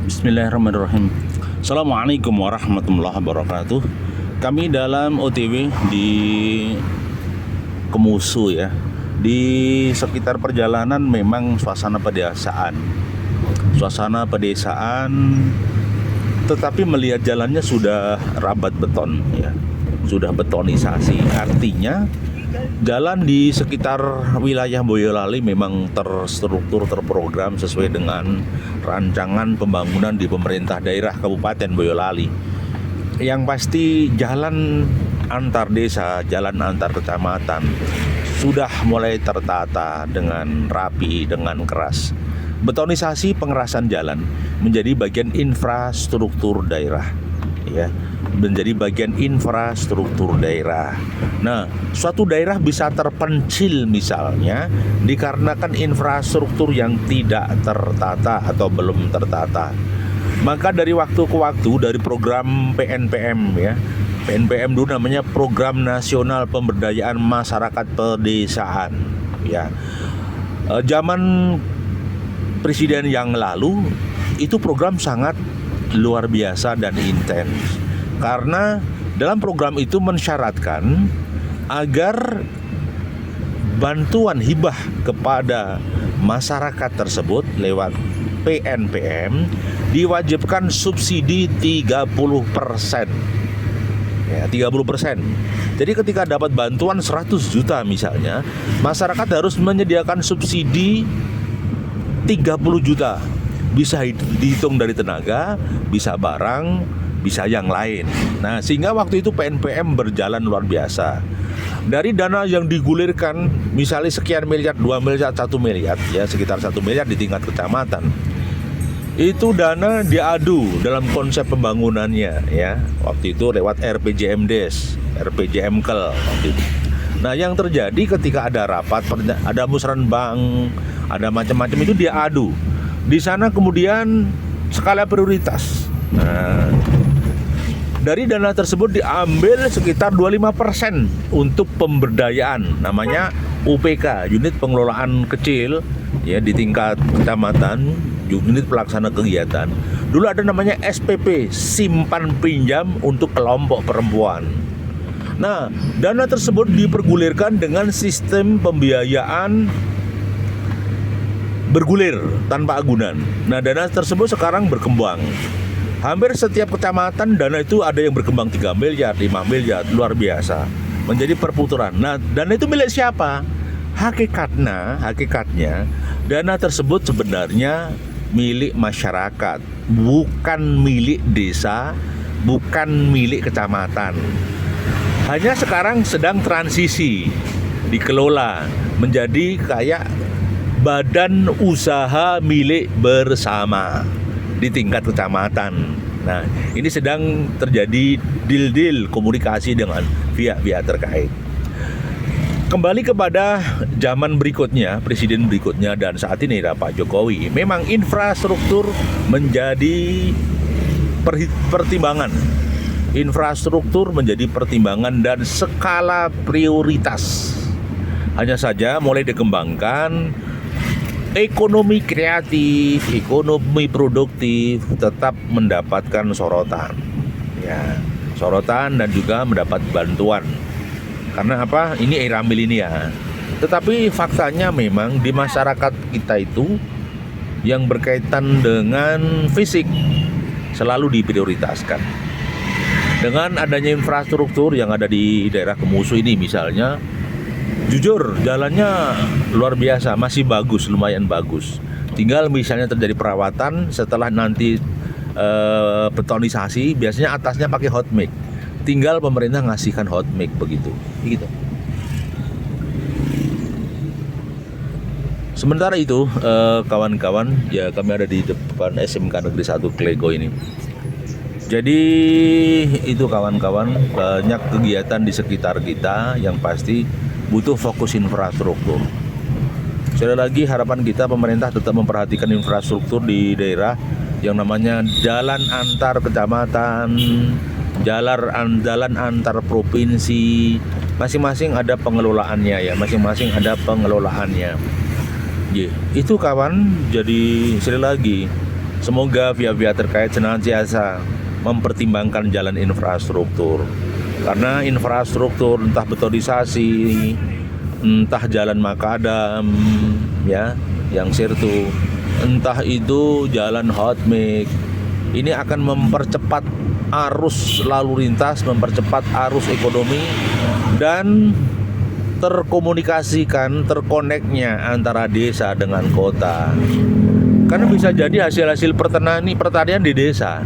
Bismillahirrahmanirrahim. Assalamualaikum warahmatullahi wabarakatuh. Kami dalam OTW di Kemusu ya. Di sekitar perjalanan memang suasana pedesaan. Tetapi melihat jalannya sudah rabat beton ya. Sudah betonisasi. Artinya jalan di sekitar wilayah Boyolali memang terstruktur, terprogram sesuai dengan rancangan pembangunan di pemerintah daerah Kabupaten Boyolali. Yang pasti jalan antar desa, jalan antar kecamatan sudah mulai tertata dengan rapi, dengan keras. Betonisasi pengerasan jalan menjadi bagian infrastruktur daerah ya, menjadi bagian infrastruktur daerah. Nah, suatu daerah bisa terpencil misalnya dikarenakan infrastruktur yang tidak tertata atau belum tertata. Maka dari waktu ke waktu dari program PNPM ya, PNPM dulu namanya Program Nasional Pemberdayaan Masyarakat Pedesaan ya. Zaman presiden yang lalu itu program sangat luar biasa dan intens. Karena dalam program itu mensyaratkan agar bantuan hibah kepada masyarakat tersebut lewat PNPM diwajibkan subsidi 30%. Ya, 30%. Jadi ketika dapat bantuan 100 juta misalnya, masyarakat harus menyediakan subsidi 30 juta. Bisa dihitung dari tenaga, bisa barang, bisa yang lain. Nah, sehingga waktu itu PNPM berjalan luar biasa. Dari dana yang digulirkan, misalnya sekian miliar, 2 miliar, 1 miliar, ya sekitar 1 miliar di tingkat kecamatan. Itu dana diadu dalam konsep pembangunannya, ya. Waktu itu lewat RPJMDes, RPJMkel waktu itu. Nah, yang terjadi ketika ada rapat, ada musrenbang, ada macam-macam itu diadu. Di sana kemudian skala prioritas. Nah, dari dana tersebut diambil sekitar 25% untuk pemberdayaan, namanya UPK, unit pengelolaan kecil ya di tingkat kecamatan, unit pelaksana kegiatan. Dulu ada namanya SPP, simpan pinjam untuk kelompok perempuan. Nah, dana tersebut dipergulirkan dengan sistem pembiayaan bergulir tanpa agunan. Nah, dana tersebut sekarang berkembang. Hampir setiap kecamatan dana itu ada yang berkembang 3 miliar, 5 miliar, luar biasa. Menjadi perputaran. Nah, dana itu milik siapa? Hakikatnya dana tersebut sebenarnya milik masyarakat, bukan milik desa, bukan milik kecamatan. Hanya sekarang sedang transisi dikelola menjadi kayak badan usaha milik bersama di tingkat kecamatan. Nah, ini sedang terjadi deal komunikasi dengan pihak-pihak terkait. Kembali kepada zaman berikutnya, presiden berikutnya dan saat ini Pak Jokowi, memang infrastruktur menjadi pertimbangan. Infrastruktur menjadi pertimbangan dan skala prioritas. Hanya saja mulai dikembangkan ekonomi kreatif, ekonomi produktif tetap mendapatkan sorotan. Ya, sorotan dan juga mendapat bantuan. Karena apa? Ini era milenial. Tetapi faktanya memang di masyarakat kita itu yang berkaitan dengan fisik selalu diprioritaskan. Dengan adanya infrastruktur yang ada di daerah Kemusu ini misalnya, jujur jalannya luar biasa, masih bagus, lumayan bagus. Tinggal misalnya terjadi perawatan setelah nanti betonisasi, biasanya atasnya pakai hot mix. Tinggal pemerintah ngasihkan hot mix begitu. Gitu. Sementara itu kawan-kawan, ya kami ada di depan SMK Negeri 1 Klego ini. Jadi itu kawan-kawan, banyak kegiatan di sekitar kita yang pasti butuh fokus infrastruktur. Sekali lagi harapan kita pemerintah tetap memperhatikan infrastruktur di daerah yang namanya jalan antar kecamatan, jalan antar provinsi, masing-masing ada pengelolaannya ya, masing-masing ada pengelolaannya. Itu kawan, jadi sekali lagi Semoga pihak-pihak terkait senantiasa mempertimbangkan jalan infrastruktur. Karena infrastruktur entah betonisasi, entah jalan makadam ya, yang sirtu, entah itu jalan hotmix, ini akan mempercepat arus lalu lintas, mempercepat arus ekonomi, dan terkomunikasikan, terkoneknya antara desa dengan kota. Karena bisa jadi hasil-hasil pertanian di desa.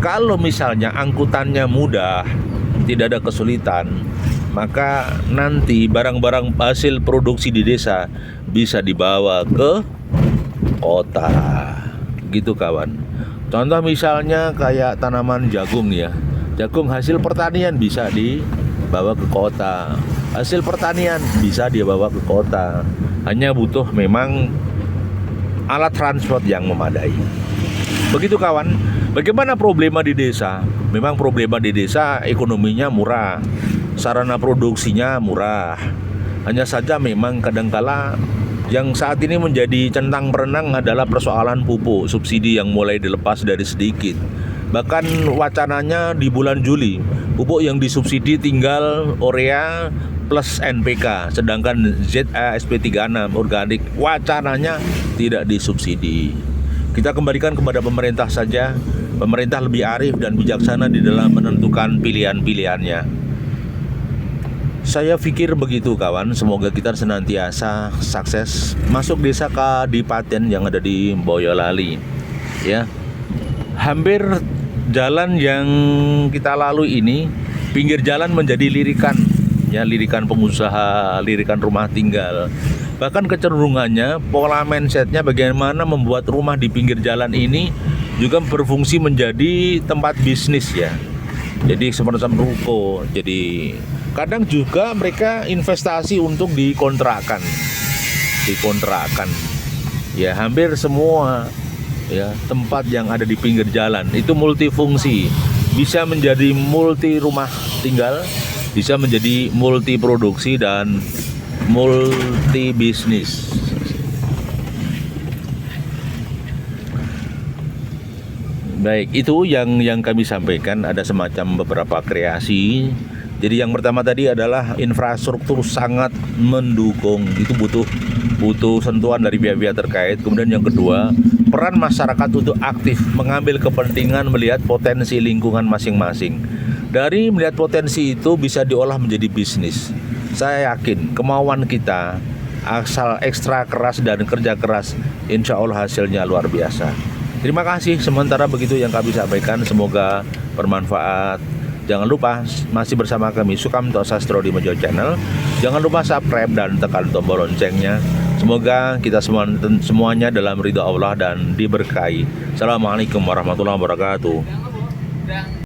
Kalau misalnya angkutannya mudah, tidak ada kesulitan, maka nanti barang-barang hasil produksi di desa bisa dibawa ke kota. Gitu kawan. Contoh misalnya kayak tanaman jagung ya. Jagung hasil pertanian bisa dibawa ke kota. Hasil pertanian bisa dibawa ke kota. Hanya butuh memang alat transport yang memadai. Begitu kawan. Bagaimana problema di desa? Memang problema di desa ekonominya murah, sarana produksinya murah. Hanya saja memang kadangkala yang saat ini menjadi centang perenang adalah persoalan pupuk subsidi yang mulai dilepas dari sedikit. Bahkan wacananya di bulan Juli, pupuk yang disubsidi tinggal urea plus NPK, sedangkan ZA-SP36 organik wacananya tidak disubsidi. Kita kembalikan kepada pemerintah saja. Pemerintah lebih arif dan bijaksana di dalam menentukan pilihan-pilihannya. Saya pikir begitu kawan. Semoga kita senantiasa sukses masuk desa Kadipaten yang ada di Boyolali. Ya, hampir jalan yang kita lalui ini, pinggir jalan menjadi lirikan. Ya, lirikan pengusaha, lirikan rumah tinggal. Bahkan kecenderungannya, pola mindsetnya bagaimana membuat rumah di pinggir jalan ini juga berfungsi menjadi tempat bisnis ya. Jadi semacam ruko. Jadi kadang juga mereka investasi untuk dikontrakkan. Ya, hampir semua ya tempat yang ada di pinggir jalan itu multifungsi. Bisa menjadi multi rumah tinggal, bisa menjadi multi produksi dan multi bisnis. Baik, itu yang kami sampaikan. Ada semacam beberapa kreasi. Jadi yang pertama tadi adalah infrastruktur sangat mendukung. Itu butuh sentuhan dari pihak-pihak terkait. Kemudian yang kedua, peran masyarakat untuk aktif mengambil kepentingan melihat potensi lingkungan masing-masing. Dari melihat potensi itu bisa diolah menjadi bisnis. Saya yakin kemauan kita asal ekstra keras dan kerja keras, insya Allah hasilnya luar biasa. Terima kasih, sementara begitu yang kami sampaikan, semoga bermanfaat. Jangan lupa masih bersama kami Sukamto Sastro di Mojo Channel. Jangan lupa subscribe dan tekan tombol loncengnya. Semoga kita semuanya dalam ridha Allah dan diberkahi. Assalamualaikum warahmatullahi wabarakatuh.